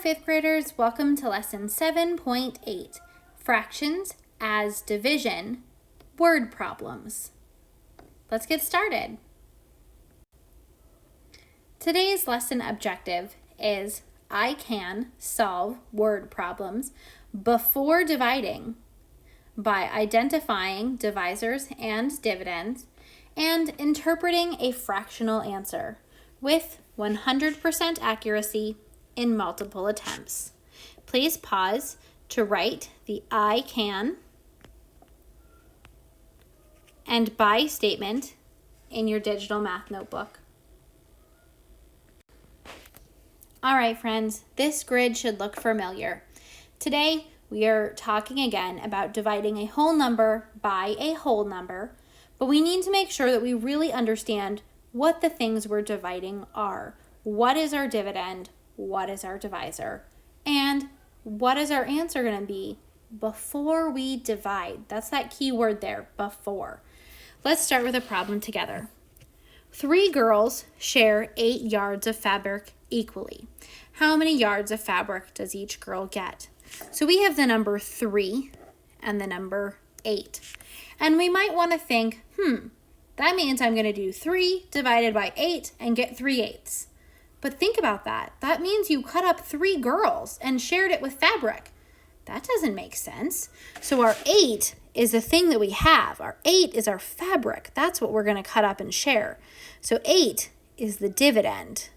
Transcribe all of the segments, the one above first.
fifth graders, welcome to lesson 7.8, Fractions as Division, Word Problems. Let's get started. Today's lesson objective is I can solve word problems before dividing by identifying divisors and dividends and interpreting a fractional answer with 100% accuracy in multiple attempts. Please pause to write the I can and by statement in your digital math notebook. All right, friends, this grid should look familiar. Today, we are talking again about dividing a whole number by a whole number, but we need to make sure that we really understand what the things we're dividing are. What is our dividend? What is our divisor? And what is our answer going to be before we divide? That's that key word there, before. Let's start with a problem together. 3 girls share 8 yards of fabric equally. How many yards of fabric does each girl get? So we have the number 3 and the number 8. And we might want to think, that means I'm going to do 3 divided by 8 and get 3/8. But think about that. That means you cut up 3 girls and shared it with fabric. That doesn't make sense. So our 8 is the thing that we have. Our 8 is our fabric. That's what we're going to cut up and share. So 8 is the dividend.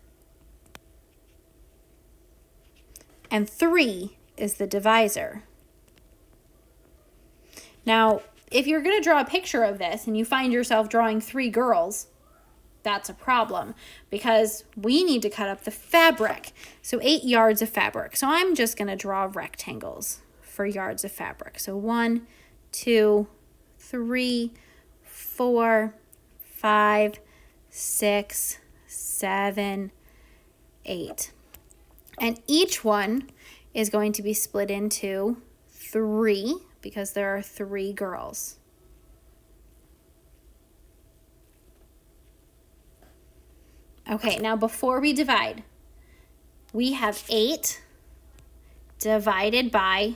And 3 is the divisor. Now, if you're going to draw a picture of this and you find yourself drawing 3 girls, that's a problem because we need to cut up the fabric. So 8 yards of fabric. So I'm just going to draw rectangles for yards of fabric. So 1, 2, 3, 4, 5, 6, 7, 8. And each one is going to be split into 3 because there are 3 girls. Okay, now before we divide, we have 8 divided by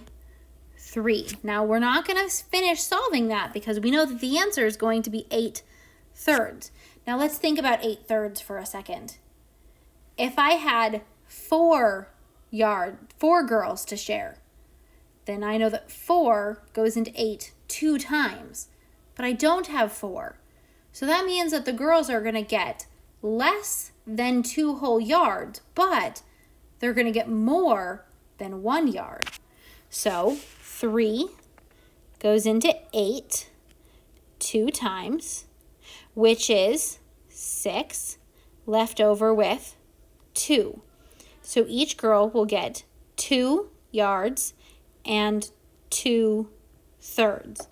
3. Now we're not going to finish solving that because we know that the answer is going to be 8/3. Now let's think about 8/3 for a second. If I had 4 girls to share, then I know that 4 goes into 8 2 times, but I don't have 4. So that means that the girls are going to get less than 2 whole yards, but they're going to get more than 1 yard. So 3 goes into 8 2 times, which is 6 left over with 2. So each girl will get 2 yards and 2/3.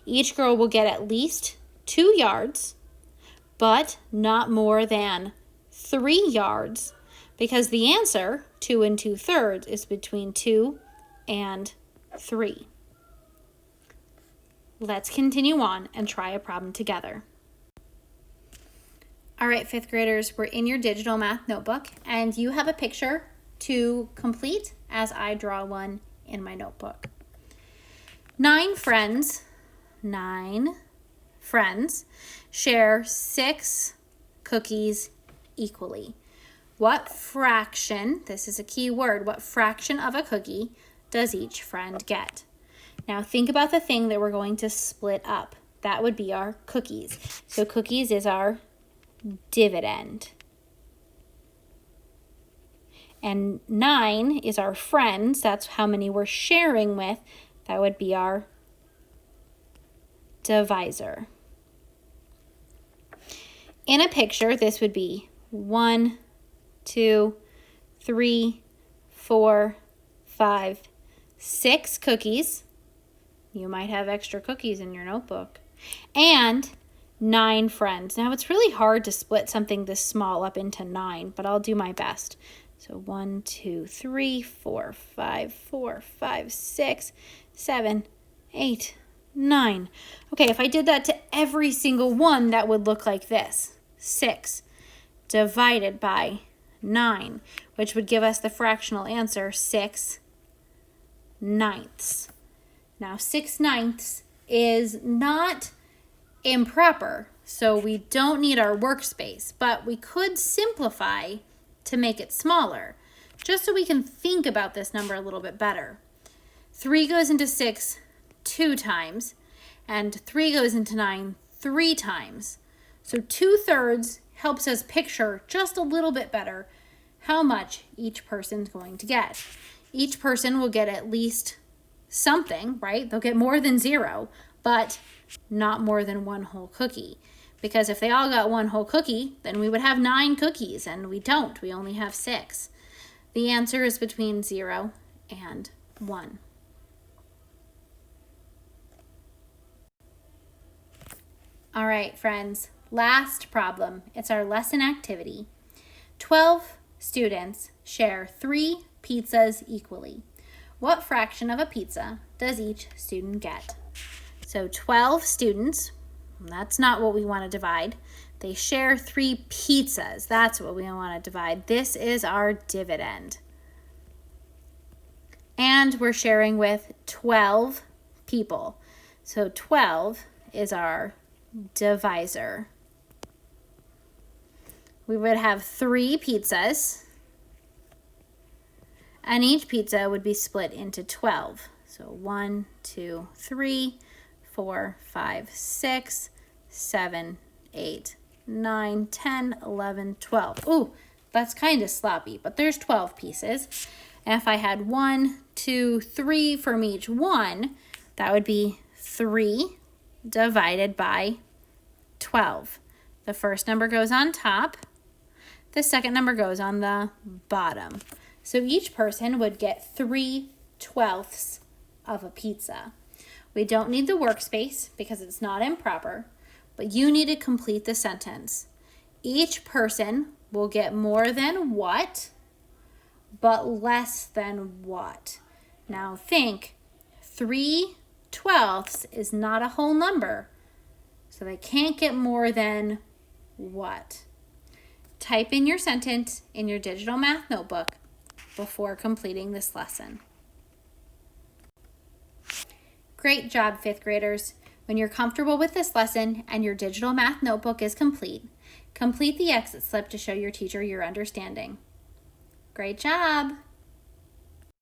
Each girl will get at least 2 yards, but not more than 3 yards because the answer, 2 2/3, is between 2 and 3. Let's continue on and try a problem together. All right, 5th graders, we're in your digital math notebook and you have a picture to complete as I draw one in my notebook. 9 friends share 6 cookies equally. What fraction, this is a key word, what fraction of a cookie does each friend get? Now think about the thing that we're going to split up. That would be our cookies. So cookies is our dividend. And 9 is our friends. That's how many we're sharing with. That would be our divisor. In a picture, this would be 1, 2, 3, 4, 5, 6 cookies. You might have extra cookies in your notebook. And 9 friends. Now, it's really hard to split something this small up into 9, but I'll do my best. So 1, 2, 3, 4, 5, 6, 7, 8, 9. Okay, if I did that to every single one, that would look like this. 6 divided by 9, which would give us the fractional answer 6/9. Now 6/9 is not improper, so we don't need our workspace, but we could simplify to make it smaller, just so we can think about this number a little bit better. 3 goes into 6 2 times, and 3 goes into 9 3 times. So 2/3 helps us picture just a little bit better how much each person's going to get. Each person will get at least something, right? They'll get more than 0, but not more than 1 whole cookie. Because if they all got 1 whole cookie, then we would have 9 cookies, and we don't. We only have 6. The answer is between 0 and 1. All right, friends, last problem. It's our lesson activity. 12 students share 3 pizzas equally. What fraction of a pizza does each student get? So 12 students, that's not what we want to divide. They share 3 pizzas. That's what we want to divide. This is our dividend. And we're sharing with 12 people. So 12 is our divisor. We would have 3 pizzas, and each pizza would be split into 12. So 1, 2, 3, 4, 5, 6, 7, 8, 9, 10, 11, 12. Ooh, that's kind of sloppy, but there's 12 pieces. And if I had 1, 2, 3 from each one, that would be 3 divided by 12. The first number goes on top. The second number goes on the bottom. So each person would get 3/12 of a pizza. We don't need the workspace because it's not improper, but you need to complete the sentence. Each person will get more than what, but less than what. Now think, 3/12 is not a whole number, so they can't get more than what? Type in your sentence in your digital math notebook before completing this lesson. Great job, 5th graders. When you're comfortable with this lesson and your digital math notebook is complete the exit slip to show your teacher your understanding. Great job!